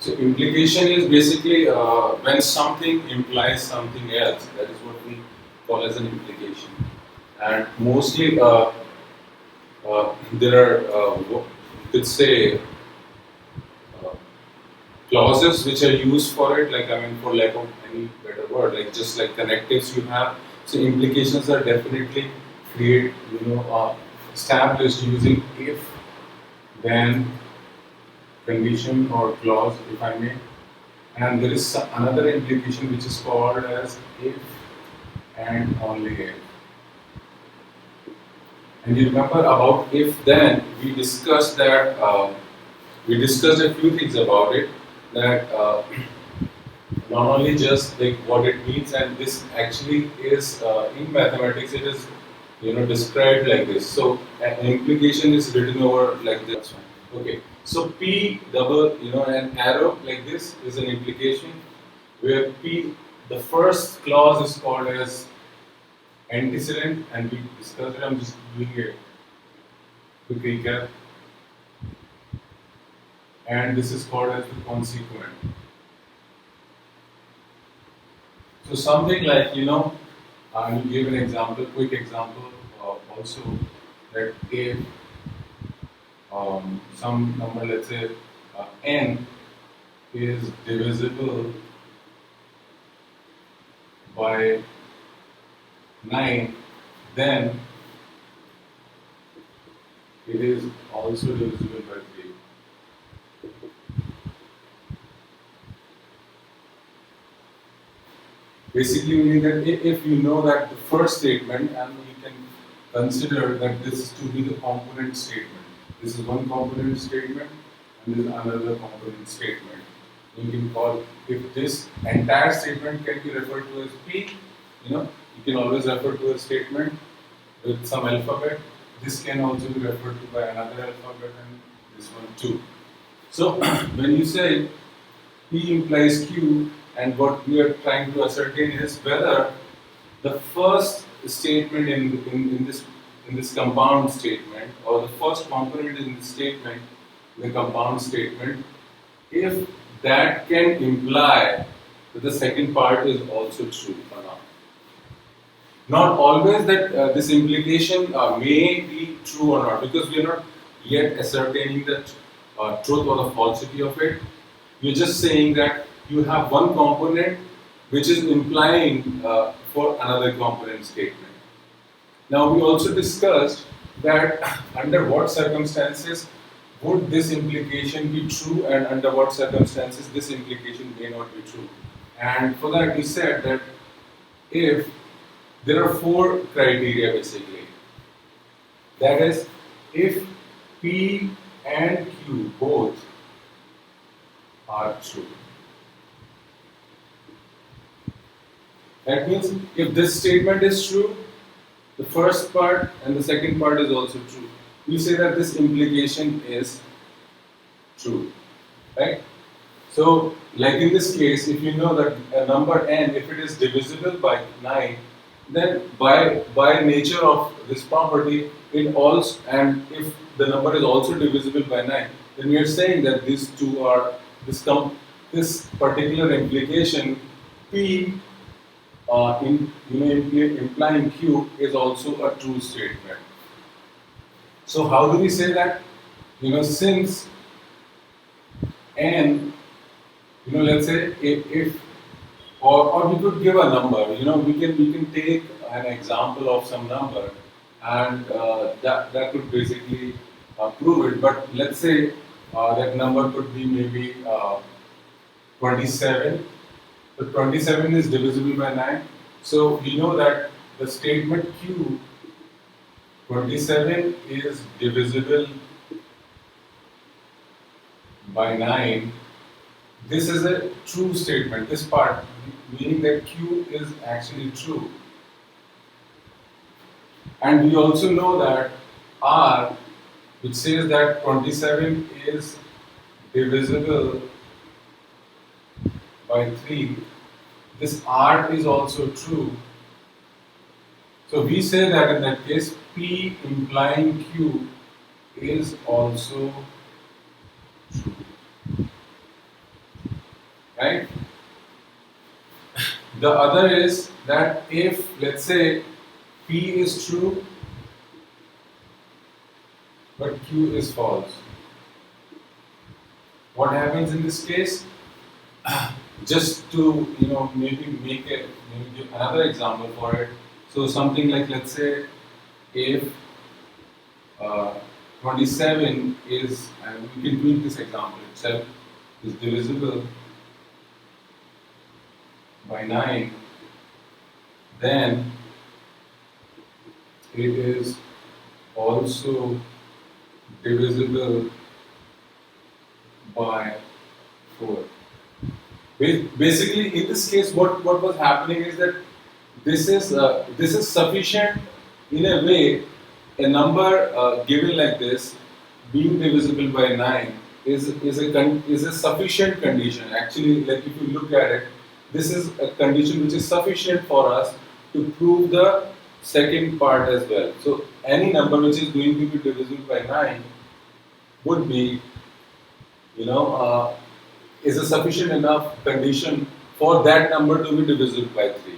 So implication is basically when something implies something else. That is what we call as an implication. And mostly there are, you could say, uh, clauses which are used for it. Like, I mean, for lack of any better word, like just like connectives you have. So implications are definitely established using if, then, condition or clause, if I may. And there is another implication which is called as if and only if. And you remember about if then, we discussed a few things about it, that not only just like what it means, and this actually is in mathematics it is described like this. So an implication is written over like this. Okay, so P double, an arrow like this is an implication, where P, the first clause is called as antecedent, and we discussed it. I'm just doing a quick recap. And this is called as the consequent. So something like, I will give an example, quick example also, that if some number, let's say n, is divisible by 9, then it is also divisible by 3. Basically meaning that if you know that the first statement, and you can consider that this is to be the component statement. This is one component statement and this is another component statement. You can call, if this entire statement can be referred to as P, you can always refer to a statement with some alphabet. This can also be referred to by another alphabet, and this one too. So when you say P implies Q, and what we are trying to ascertain is whether the first statement in this compound statement, or the first component in the statement, the compound statement, if that can imply that the second part is also true or not. Not always that this implication may be true or not, because we are not yet ascertaining the truth or the falsity of it. We are just saying that you have one component which is implying for another component statement. Now we also discussed that under what circumstances would this implication be true, and under what circumstances this implication may not be true. And for that we said that if there are 4 criteria basically. That is, if P and Q both are true. That means if this statement is true, the first part and the second part is also true. We say that this implication is true, right? So, like in this case, if you know that a number n, if it is divisible by 9, then by nature of this property, it also, and if the number is also divisible by 9, then we are saying that these two are this particular implication P implying Q is also a true statement. So how do we say that? Since n, let's say if or we could give a number. We can take an example of some number, and that could basically prove it. But let's say that number could be maybe 27. So 27 is divisible by 9. So we know that the statement Q, 27 is divisible by 9. This is a true statement, this part, meaning that Q is actually true. And we also know that R, which says that 27 is divisible by 3, this R is also true. So we say that in that case, P implying Q is also true. right? The other is that if, let's say, P is true but Q is false, what happens in this case? Just to maybe maybe give another example for it. So something like, let's say, if uh, 27 is, and we can tweak this example itself, is divisible by 9, then it is also divisible by 4. Basically, in this case, what was happening is that this is sufficient in a way. A number given like this, being divisible by 9, is a sufficient condition. Actually, like if you look at it, this is a condition which is sufficient for us to prove the second part as well. So any number which is going to be divisible by 9 would be, you know, is a sufficient enough condition for that number to be divisible by 3.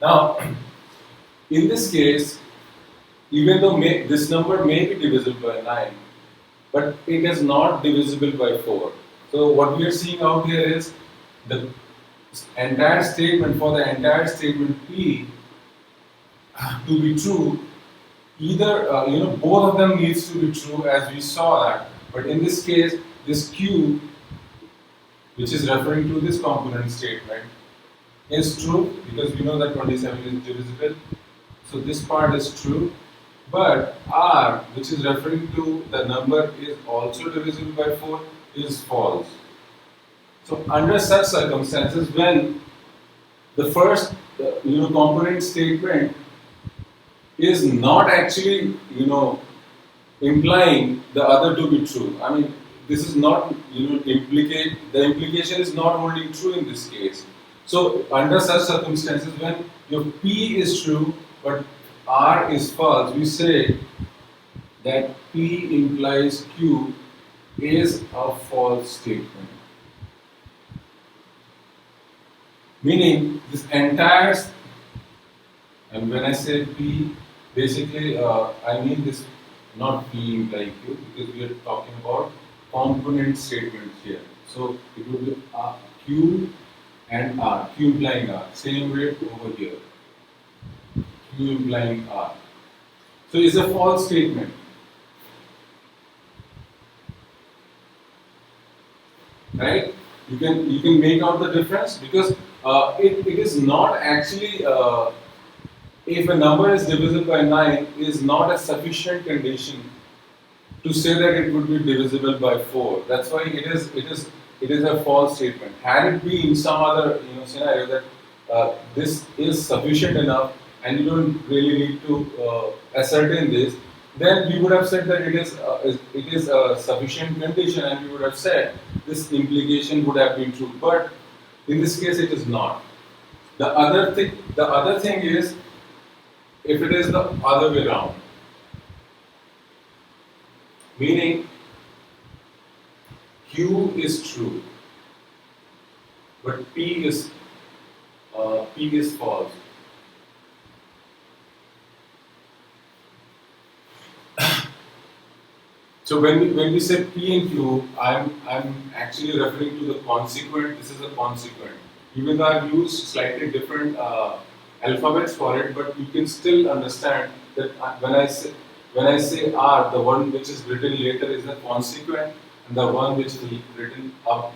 Now, in this case, even though this number may be divisible by 9, but it is not divisible by 4. So what we are seeing out here is the entire statement, for the entire statement P to be true, either both of them needs to be true, as we saw that. But in this case, this Q, which is referring to this component statement, is true because we know that 27 is divisible. So this part is true. But R, which is referring to the number is also divisible by 4, is false. So under such circumstances, when the first component statement is not actually implying the other to be true. I mean, this is not implicate, the implication is not holding true in this case. So under such circumstances, when your P is true but R is false, we say that P implies Q is a false statement. Meaning this entire, and when I say P, basically I mean this not P implying Q, because we are talking about component statements here. So it would be Q and R, Q implying R, same way over here. Q implying R. So it's a false statement. Right? You can make out the difference, because it is not actually if a number is divisible by 9 is not a sufficient condition to say that it would be divisible by 4. That's why it is a false statement. Had it been some other scenario that this is sufficient enough and you don't really need to ascertain this, then we would have said that it is a sufficient condition, and we would have said this implication would have been true. But in this case, it is not. The other thing is, if it is the other way around, meaning Q is true, but P is false. So when we say P and Q, I'm actually referring to the consequent. This is a consequent. Even though I've used slightly different alphabets for it, but you can still understand that when I say R, the one which is written later is the consequent, and the one which is written up,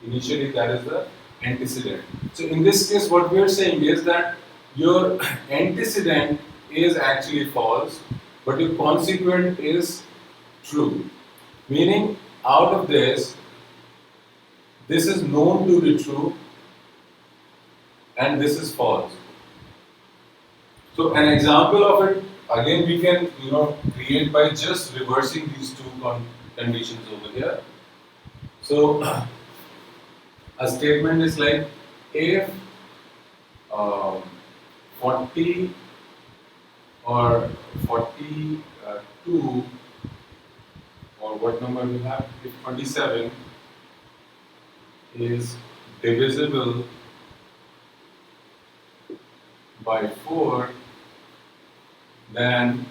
initially, that is the antecedent. So in this case, what we are saying is that your antecedent is actually false, but your consequent is true. Meaning, out of this is known to be true, and this is false. So an example of it, again, we can create by just reversing these two conditions over here. So a statement is like, if 40 or 42, or what number we have, if 27 is divisible by 4, then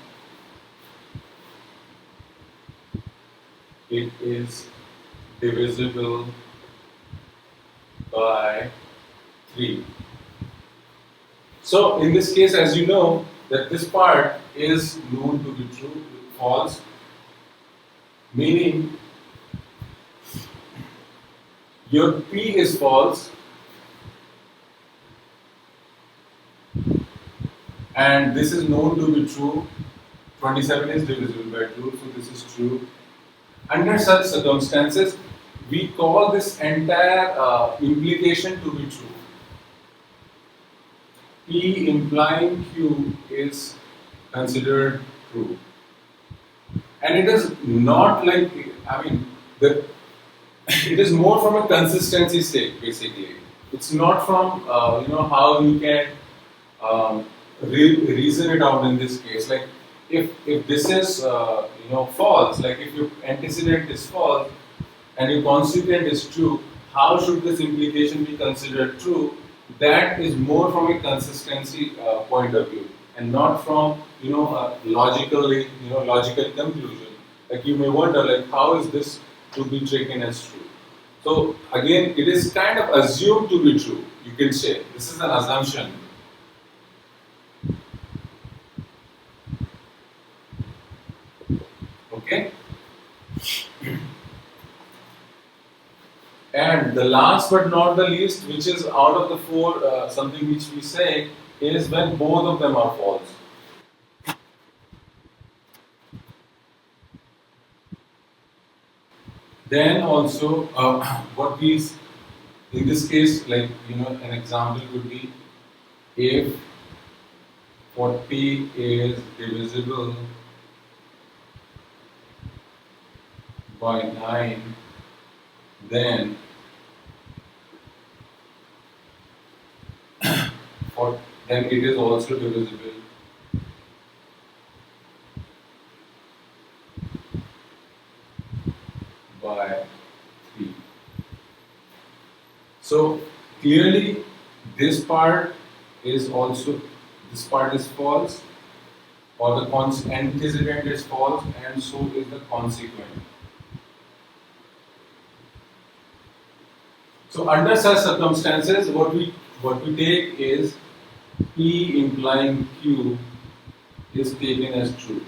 it is divisible by 3. So in this case, as you know, that this part is known to be true, false, meaning your P is false and this is known to be true. 27 is divisible by 2, so this is true. Under such circumstances, we call this entire implication to be true. P implying Q is considered true. And it is not like, I mean, the, it is more from a consistency sake, basically. It's not from, how you can reason it out in this case. Like, if this is, false, like if your antecedent is false and your consequent is true, how should this implication be considered true? That is more from a consistency point of view, and not from logically logical conclusion. Like you may wonder, like how is this to be taken as true? So again, it is kind of assumed to be true. You can say this is an assumption. Okay. And the last but not the least, which is out of the four, something which we say is when both of them are false. Then also, what we in this case, like an example would be if 40 is divisible by 9, then then it is also divisible by 3. So clearly this part is false, or the antecedent is false, and so is the consequent. So under such circumstances, what we take is P implying Q is taken as true.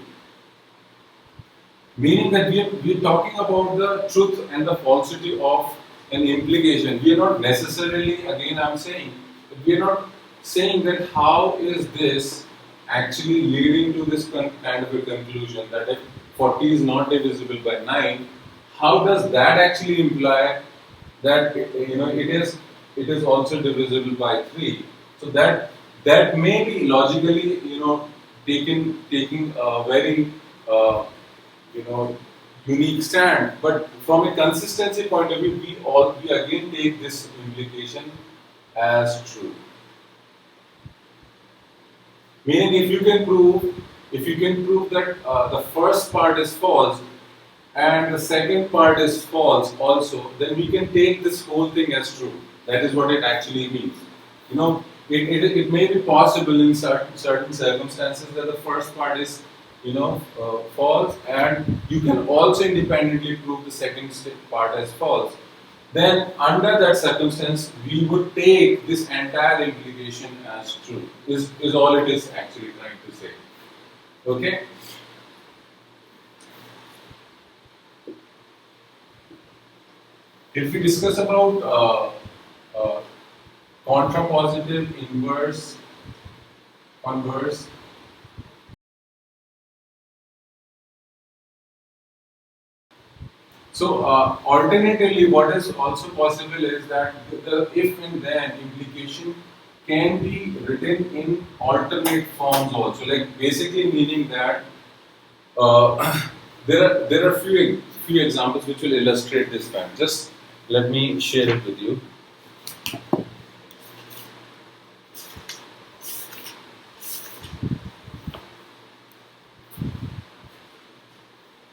Meaning that we are talking about the truth and the falsity of an implication. We are not necessarily, again I'm saying, we are not saying that how is this actually leading to this kind of a conclusion that if 40 is not divisible by 9, how does that actually imply that it is also divisible by 3? So that may be logically taking a very unique stand, but from a consistency point of view, we again take this implication as true. Meaning, if you can prove that the first part is false and the second part is false also, then we can take this whole thing as true. That is what it actually means. It may be possible in certain circumstances that the first part is false, and you can also independently prove the second part as false. Then under that circumstance, we would take this entire implication as true. Is all it is actually trying to say. Okay. If we discuss about contrapositive, inverse, converse. So alternatively, what is also possible is that the if and then implication can be written in alternate forms also. Like basically meaning that there are few examples which will illustrate this fact. Just let me share it with you.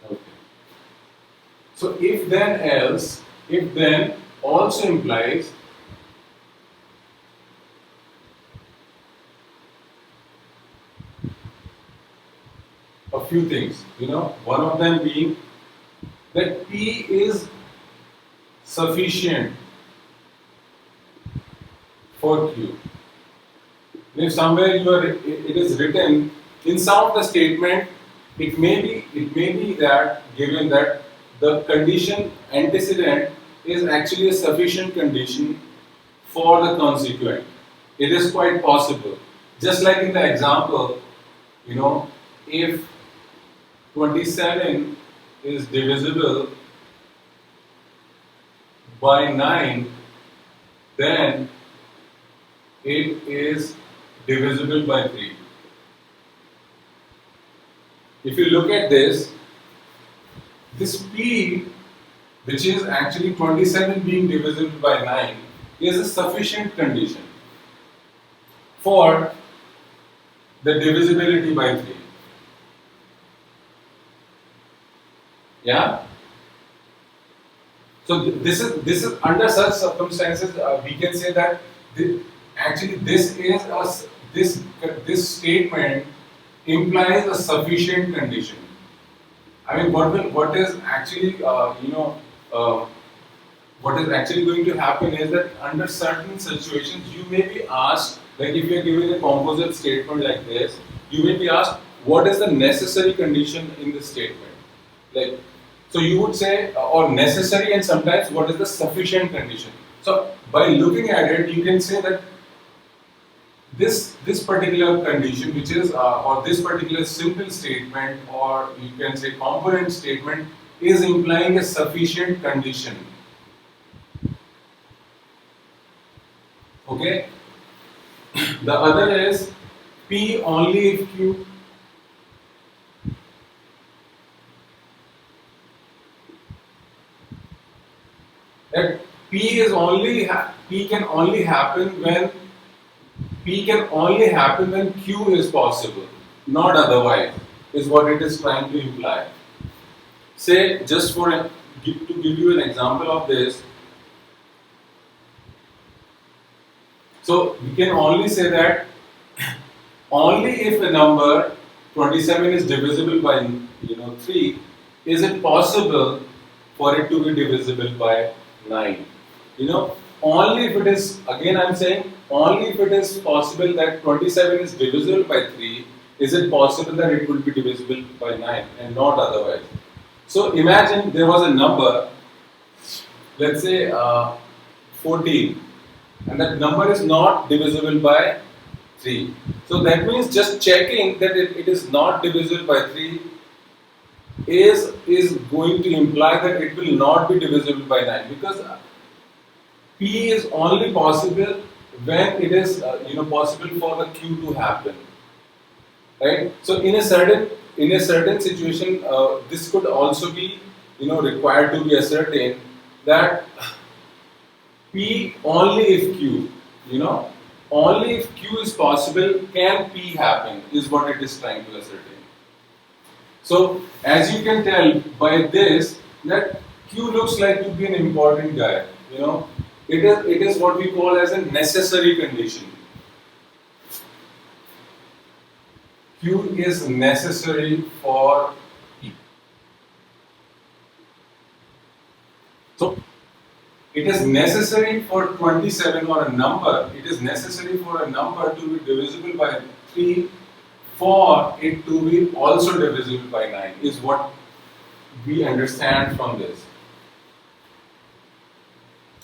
Okay. So if then else, if then also implies a few things. One of them being that P is sufficient for Q. If somewhere it is written in some of the statement, it may be that given that the condition antecedent is actually a sufficient condition for the consequent. It is quite possible. Just like in the example, if 27 is divisible by 9, then it is divisible by 3. If you look at this P, which is actually 27 being divisible by 9, is a sufficient condition for the divisibility by 3. Yeah? So this is under such circumstances we can say that actually this statement implies a sufficient condition. I mean, what is actually what is actually going to happen is that under certain situations you may be asked, like if you are given a composite statement like this, you may be asked what is the necessary condition in this statement. Like, so you would say or necessary, and sometimes what is the sufficient condition. So by looking at it, you can say that this particular condition, which is or this particular simple statement, or you can say component statement, is implying a sufficient condition. Okay. The other is P only if Q. That P can only happen when Q is possible, not otherwise, is what it is trying to imply. Say, just to give you an example of this, so we can only say that only if a number 27 is divisible by 3, is it possible for it to be divisible by 9. Only if it is, again I am saying, only if it is possible that 27 is divisible by 3, is it possible that it will be divisible by 9 and not otherwise. So imagine there was a number, let's say 14, and that number is not divisible by 3. So that means just checking that it is not divisible by 3 is going to imply that it will not be divisible by 9, because P is only possible when it is possible for the Q to happen, right? So in a certain situation, this could also be required to be ascertained that P only if Q, only if Q is possible can P happen, is what it is trying to ascertain. So as you can tell by this that Q looks like to be an important guy. It is what we call as a necessary condition. Q is necessary for P. So it is necessary for 27 or a number. It is necessary for a number to be divisible by 3 for it to be also divisible by 9, is what we understand from this.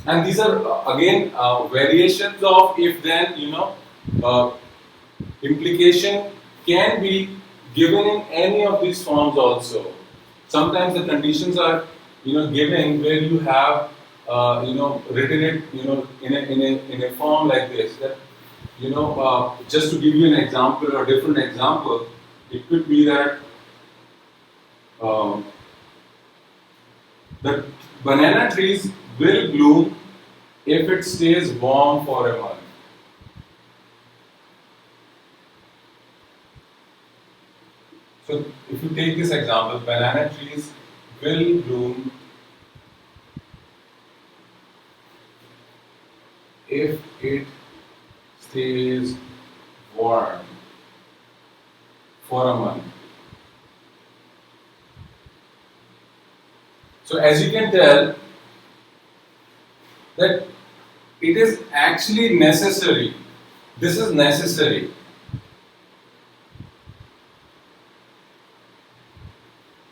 And these are again variations of if then, implication can be given in any of these forms also. Sometimes the conditions are given where you have written it in a form like this, that just to give you an example or different example, it could be that the banana trees will bloom if it stays warm for a month. So if you take this example, banana trees will bloom if it stays warm for a month. So as you can tell that it is actually necessary. This is necessary.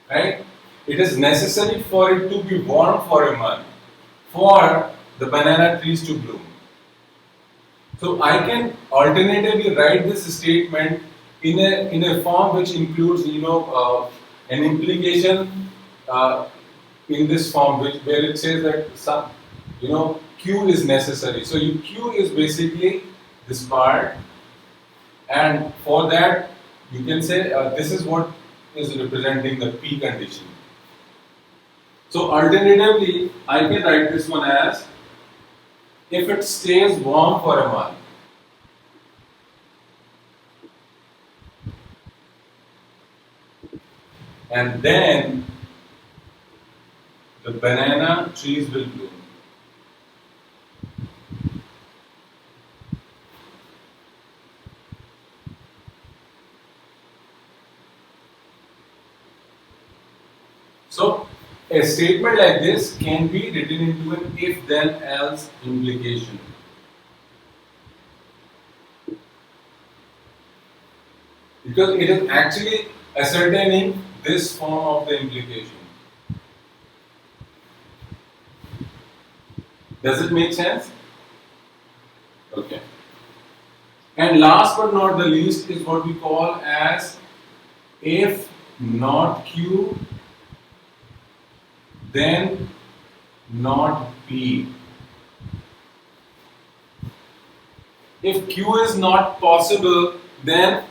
Right? It is necessary for it to be warm for a month for the banana trees to bloom. So I can alternatively write this statement in a form which includes an implication uh, in this form where it says that some Q is necessary. So Q is basically this part, and for that you can say this is what is representing the P condition. So alternatively, I can write this one as if it stays warm for a month. And then the banana trees will bloom. So a statement like this can be written into an if then else implication. Because it is actually ascertaining this form of the implication. Does it make sense? Okay. And last but not the least is what we call as if not Q, then not P. If Q is not possible, then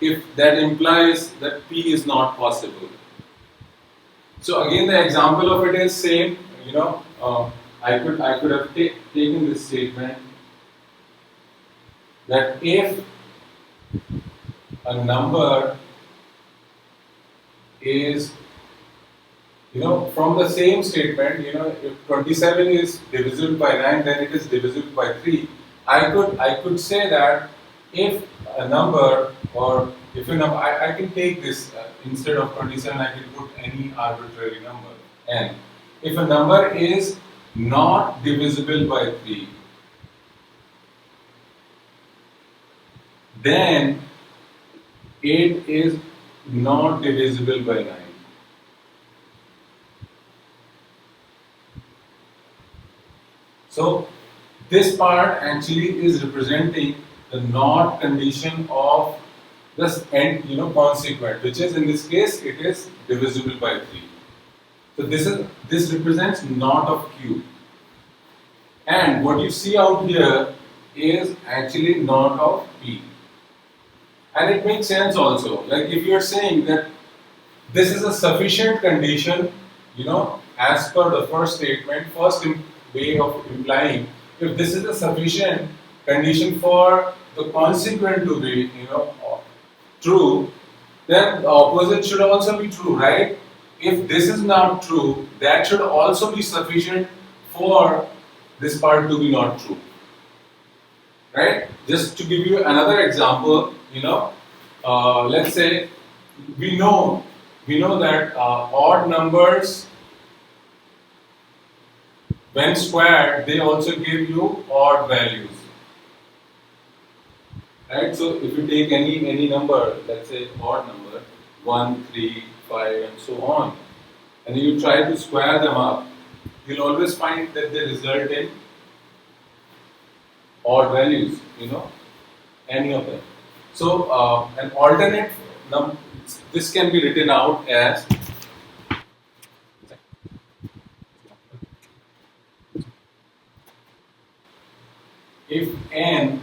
if that implies that P is not possible. So again, the example of it is same. I could have taken this statement that if a number is from the same statement, if 27 is divisible by 9, then it is divisible by 3. I could say that if a number, or if a number, I can take this instead of 27, I can put any arbitrary number n. If a number is not divisible by 3, then it is not divisible by 9. So this part actually is representing the not condition of this end, consequent, which is in this case it is divisible by 3. So this represents not of Q. And what you see out here is actually not of P. And it makes sense also. Like if you are saying that this is a sufficient condition, as per the first statement, way of implying, if this is a sufficient condition for the consequent to be, true, then the opposite should also be true, right? If this is not true, that should also be sufficient for this part to be not true, right? Just to give you another example, let's say we know that odd numbers, when squared, they also give you odd values, right? So if you take any number, let's say odd number, 1, 3, 5, and so on, and you try to square them up, you'll always find that they result in odd values, any of them. So an alternate this can be written out as if n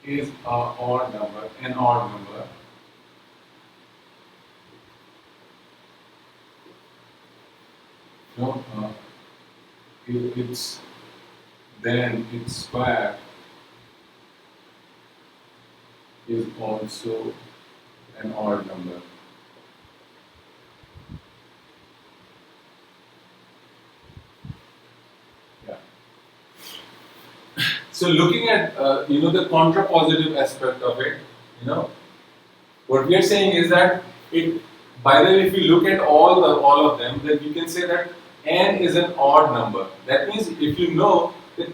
is an odd number, if it's then its square is also an odd number. Yeah. So looking at the contrapositive aspect of it, you know, what we are saying is that it. By the way, if you look at all of them, then you can say that n is an odd number. That means if you know that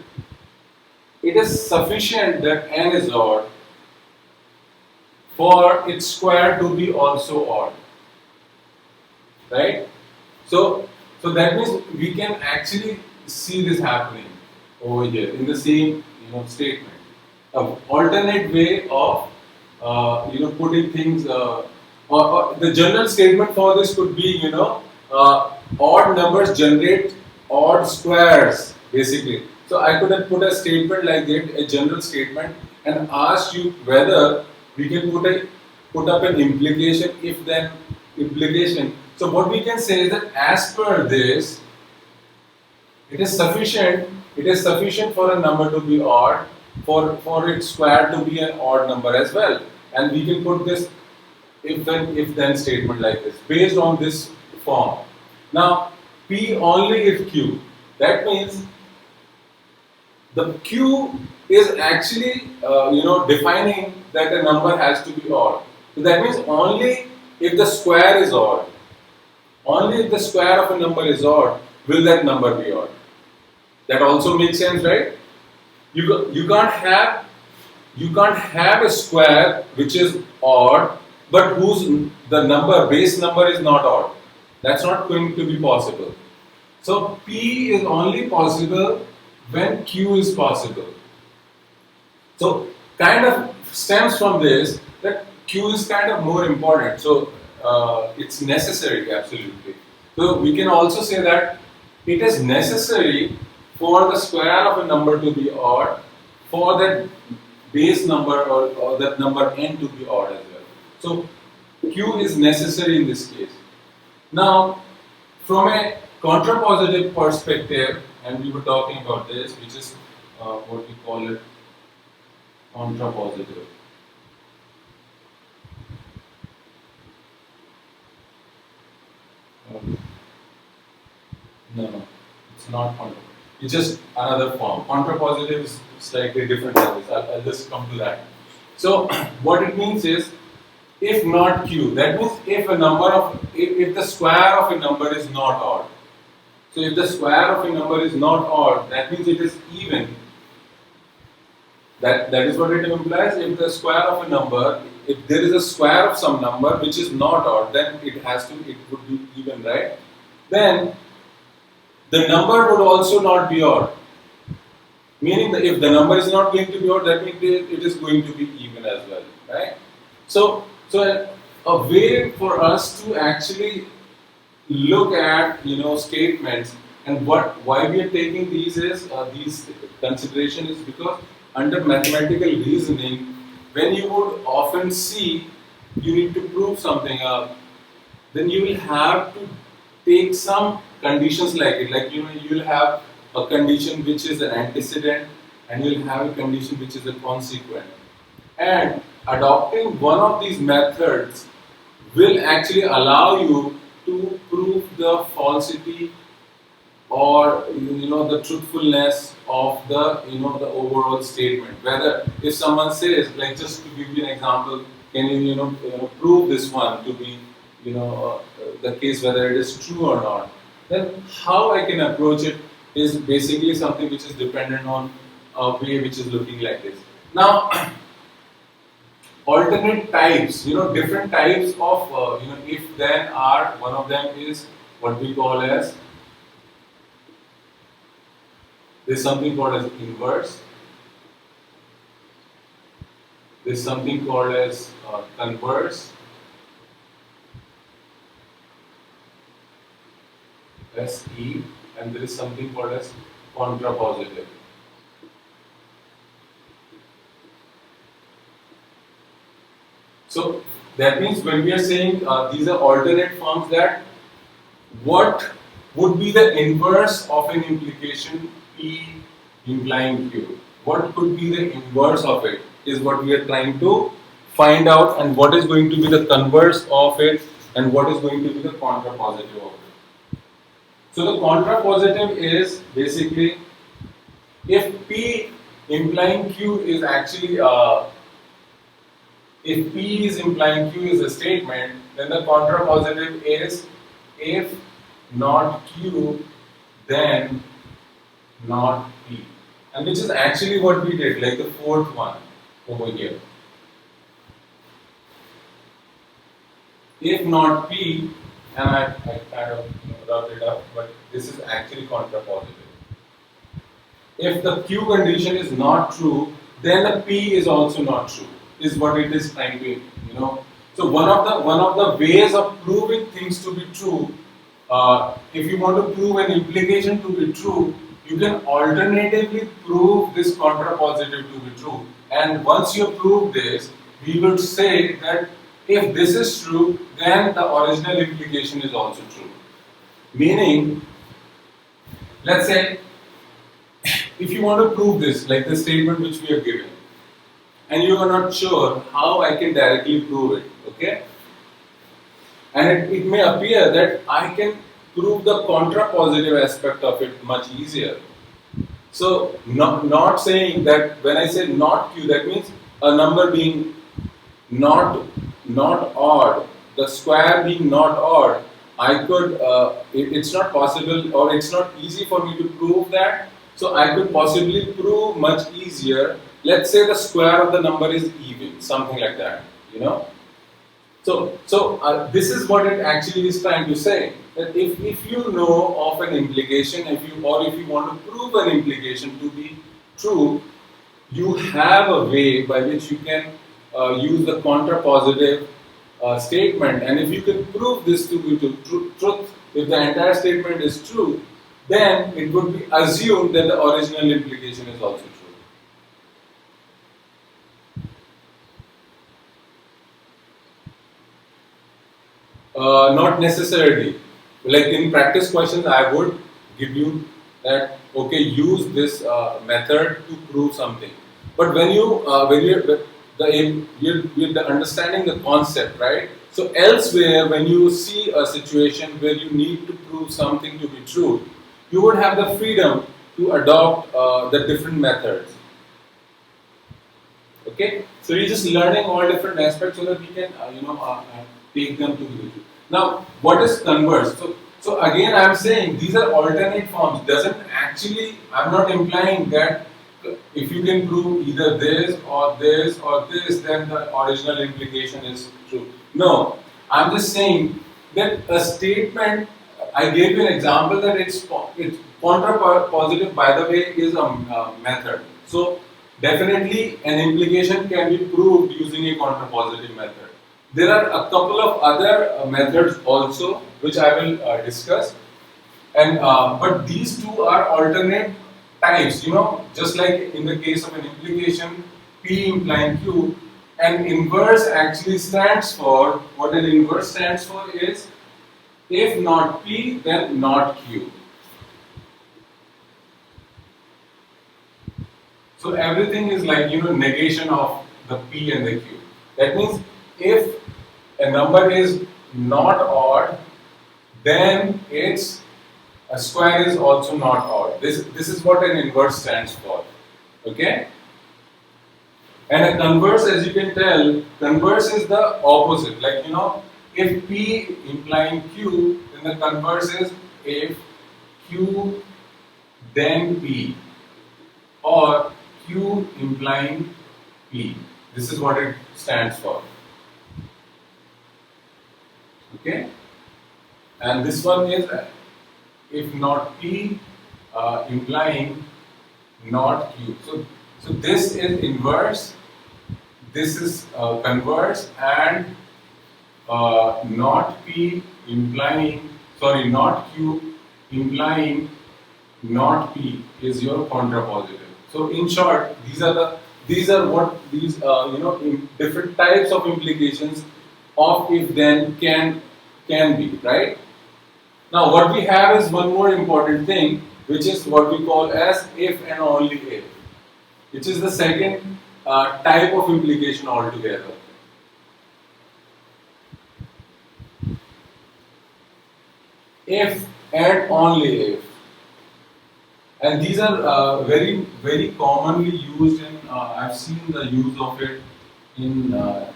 it is sufficient that n is odd for its square to be also odd, right? So that means we can actually see this happening over here in the same statement. An alternate way of putting things. Or the general statement for this could be odd numbers generate odd squares basically. So I could have put a statement like that, a general statement, and asked you whether we can put up an implication if then implication. So what we can say is that as per this, it is sufficient for a number to be odd, for its square to be an odd number as well. And we can put this if then statement like this based on this form. Now P only if Q. That means the Q is actually defining that a number has to be odd. So that means only if the square is odd, only if the square of a number is odd will that number be odd. That also makes sense, right? You can't have a square which is odd but whose the base number is not odd. That's not going to be possible. So P is only possible when Q is possible. So kind of stems from this that Q is kind of more important. So it's necessary, absolutely. So we can also say that it is necessary for the square of a number to be odd, for that base number or that number n to be odd as well. So Q is necessary in this case. Now, from a contrapositive perspective, and we were talking about this, which is what we call it contrapositive. No, it's not contrapositive. It's just another form. Contrapositive is slightly different than this. I'll just come to that. So, what it means is, if not Q, that means if the square of a number is not odd. So if the square of a number is not odd, that means it is even. That is what it implies. If the square of a number, if there is a square of some number which is not odd, then it would be even, right? Then the number would also not be odd. Meaning that if the number is not going to be odd, that means it is going to be even as well, right? So a way for us to actually look at statements and why we are taking these consideration is because under mathematical reasoning, when you would often see you need to prove something up, then you will have to take some conditions like it. Like you will have a condition which is an antecedent, and you will have a condition which is a consequent. And adopting one of these methods will actually allow you to prove the falsity or the truthfulness of the the overall statement. Whether if someone says, like, just to give you an example, can you prove this one to be the case, whether it is true or not? Then how I can approach it is basically something which is dependent on a way which is looking like this. Now, alternate types, different types of if then are. One of them is what we call as, there's something called as inverse. There's something called as converse. SE, and there is something called as contrapositive. So that means when we are saying these are alternate forms, that what would be the inverse of an implication P implying Q? What could be the inverse of it is what we are trying to find out, and what is going to be the converse of it, and what is going to be the contrapositive of it. So the contrapositive is basically if P implying Q is actually if P is implying Q is a statement, then the contrapositive is if not Q, then not P. And which is actually what we did, like the fourth one over here. If not P, and I kind of rubbed it up, but this is actually contrapositive. If the Q condition is not true, then the P is also not true, is what it is trying to. So one of the ways of proving things to be true, if you want to prove an implication to be true, you can alternatively prove this contrapositive to be true. And once you prove this, we would say that if this is true, then the original implication is also true. Meaning, let's say, if you want to prove this, like the statement which we have given, and you are not sure how I can directly prove it, okay? And it may appear that I can prove the contrapositive aspect of it much easier. So, not saying that when I say not Q, that means a number being not odd, the square being not odd, I could, it's not possible or it's not easy for me to prove that. So I could possibly prove much easier. Let's say the square of the number is even, something like that. So this is what it actually is trying to say. That if you know of an implication, if you want to prove an implication to be true, you have a way by which you can use the contrapositive statement, and if you can prove this to be truth, if the entire statement is true, then it would be assumed that the original implication is also true. Not necessarily. Like in practice questions, I would give you that okay, use this method to prove something. But when you're understanding the concept, right? So elsewhere, when you see a situation where you need to prove something to be true, you would have the freedom to adopt the different methods. Okay, so you're just learning all different aspects so that we can, take them to the truth. Now, what is converse? So again, I'm saying these are alternate forms. Doesn't actually, I'm not implying that if you can prove either this or this or this, then the original implication is true. No, I'm just saying that a statement. I gave you an example that it's contrapositive. By the way, is a method. So definitely, an implication can be proved using a contrapositive method. There are a couple of other methods also, which I will discuss. And but these two are alternate types. Just like in the case of an implication, P implying Q, an inverse actually stands for what an inverse stands for is if not P, then not Q. So everything is like negation of the P and the Q. That means if a number is not odd, then its a square is also not odd. This is what an inverse stands for. Okay? And a converse, as you can tell, converse is the opposite. Like if P implying Q, then the converse is if Q then P, or Q implying P. This is what it stands for. Okay? And this one is if not P implying not Q. So this is inverse, this is converse, and not P implying, sorry, not Q implying not P is your contrapositive. So in short, these are different types of implications of if then can be, right? Now what we have is one more important thing, which is what we call as if and only if, which is the second type of implication altogether. If and only if. And these are very commonly used in. I've seen the use of it in a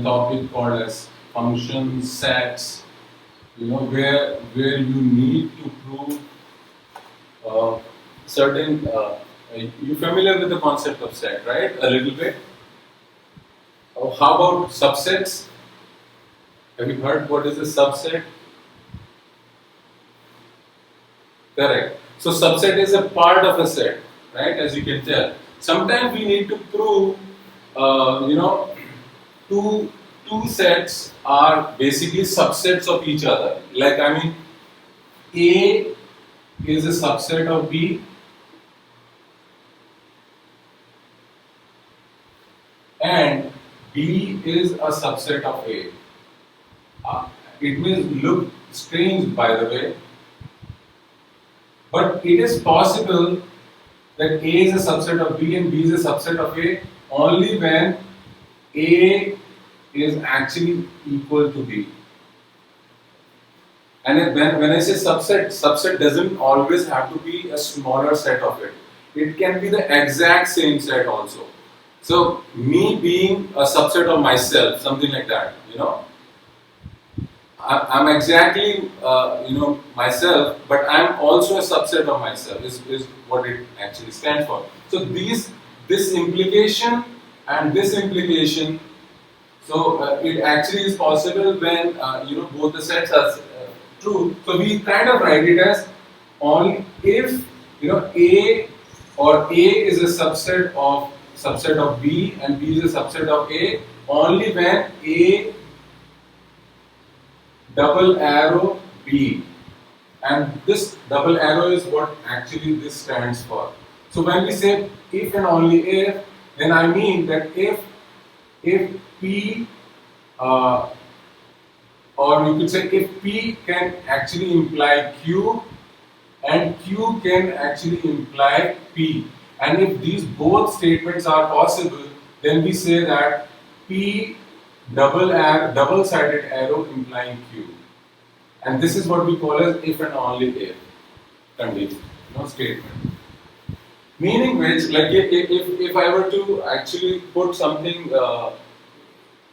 topic called as function sets. Where you need to prove uh, certain. You familiar with the concept of set, right? A little bit. How about subsets? Have you heard what is a subset? Correct. So subset is a part of a set, right? As you can tell. Sometimes we need to prove, you know, two two sets are basically subsets of each other. Like I mean, A is a subset of B, and B is a subset of A. It may look strange, by the way, but it is possible that A is a subset of B and B is a subset of A only when A is actually equal to B. And when I say subset, subset doesn't always have to be a smaller set of it. It can be the exact same set also. So me being a subset of myself, something like that, I'm exactly myself, but I'm also a subset of myself. Is what it actually stands for. So this implication and this implication. So it actually is possible when both the sets are true. So we kind of write it as only if A or A is a subset of B and B is a subset of A only when A double arrow B, and this double arrow is what actually this stands for. So when we say if and only if, then I mean that if P or you could say if P can actually imply Q and Q can actually imply P, and if these both statements are possible, then we say that P double-sided arrow implying Q, and this is what we call as if and only if condition, statement. Meaning which, like if I were to actually put something,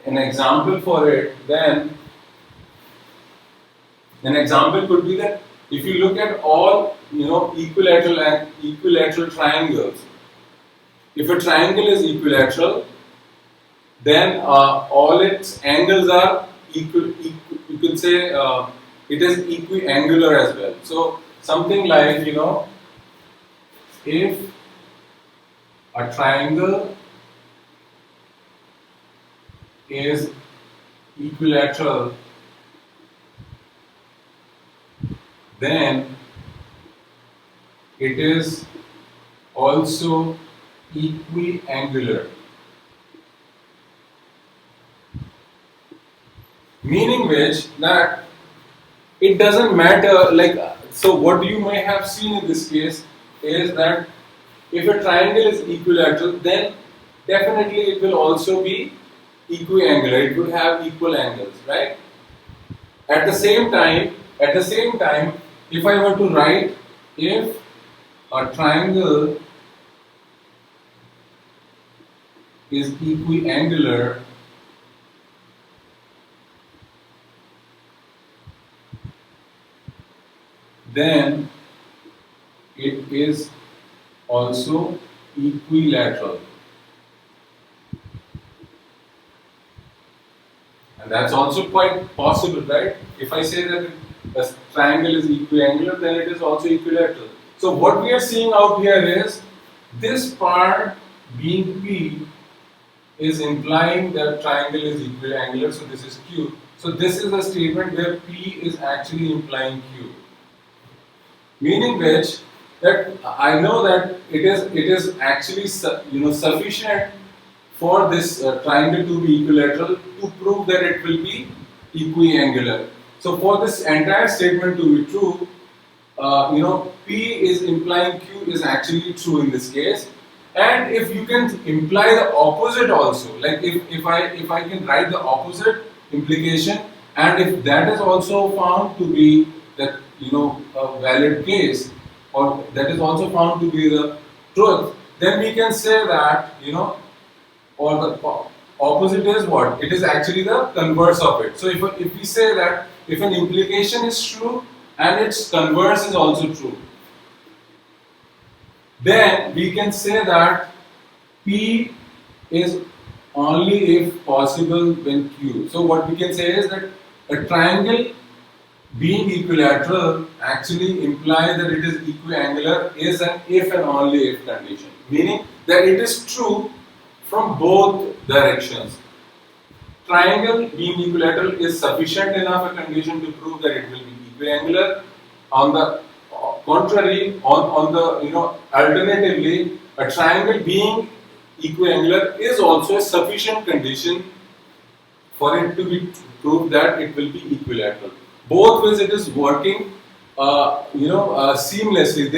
an example for it, then an example could be that if you look at all equilateral triangles, if a triangle is equilateral, then all its angles are equal. You can say it is equiangular as well. So something like if a triangle is equilateral, then it is also equiangular. Meaning which that it doesn't matter, like, so what you may have seen in this case is that if a triangle is equilateral, then definitely it will also be equiangular. It will have equal angles, right? At the same time, if I were to write if a triangle is equiangular, then it is also equilateral. And that's also quite possible, right? If I say that a triangle is equiangular, then it is also equilateral. So what we are seeing out here is this part being P is implying that triangle is equiangular, so this is Q. So this is a statement where P is actually implying Q. Meaning which that I know that it is actually sufficient for this triangle to be equilateral to prove that it will be equiangular. So for this entire statement to be true, P is implying Q is actually true in this case. And if you can imply the opposite also, like if I can write the opposite implication, and if that is also found to be that a valid case, or that is also found to be the truth, then we can say that, or the opposite is what? It is actually the converse of it. So if we say that if an implication is true and its converse is also true, then we can say that P is only if possible when Q. So what we can say is that a triangle being equilateral actually implies that it is equiangular is an if and only if condition, meaning that it is true from both directions. Triangle being equilateral is sufficient enough a condition to prove that it will be equiangular. On the contrary, on the alternatively, a triangle being equiangular is also a sufficient condition for it to be proved that it will be equilateral. Both ways it is working, seamlessly.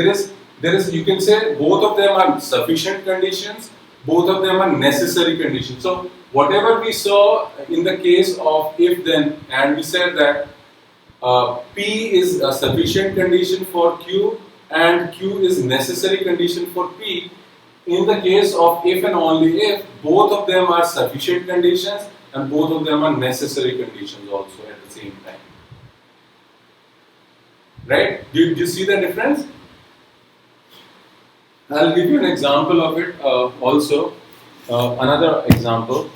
There is, you can say, both of them are sufficient conditions, both of them are necessary conditions. So whatever we saw in the case of if then, and we said that P is a sufficient condition for Q and Q is necessary condition for P. In the case of if and only if, both of them are sufficient conditions and both of them are necessary conditions also at the same time. Right? Do you see the difference? I'll give you an example of it also. Another example.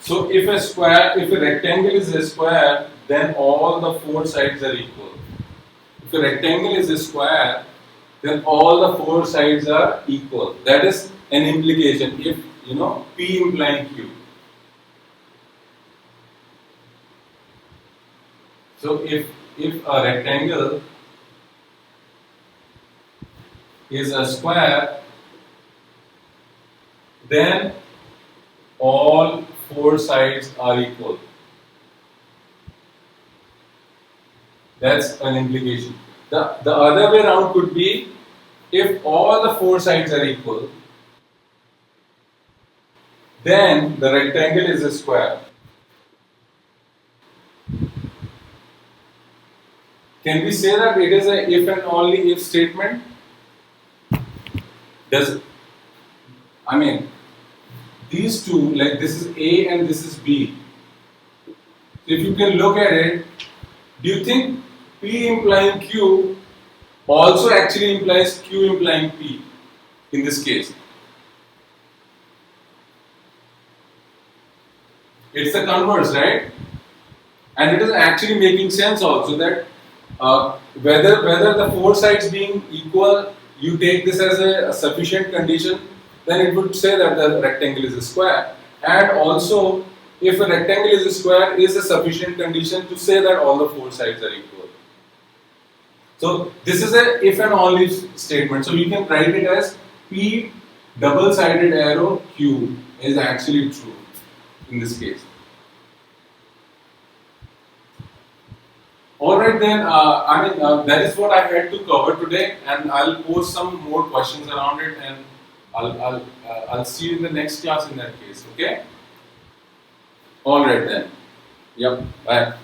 So if a rectangle is a square, then all the four sides are equal. If a rectangle is a square, then all the four sides are equal. That is an implication. If P implying Q. So if a rectangle is a square, then all four sides are equal. That's an implication. The other way around could be if all the four sides are equal, then the rectangle is a square. Can we say that it is a if and only if statement? These two, like this is A and this is B. So if you can look at it, do you think P implying Q also actually implies Q implying P in this case? It's the converse, right? And it is actually making sense also that whether the four sides being equal, you take this as a sufficient condition, then it would say that the rectangle is a square. And also, if a rectangle is a square, is a sufficient condition to say that all the four sides are equal. So this is a if and only statement. So we can write it as P double-sided arrow Q is actually true in this case. Alright then, that is what I had to cover today, and I'll post some more questions around it, and I'll see you in the next class in that case, okay? Alright then. Yep, bye.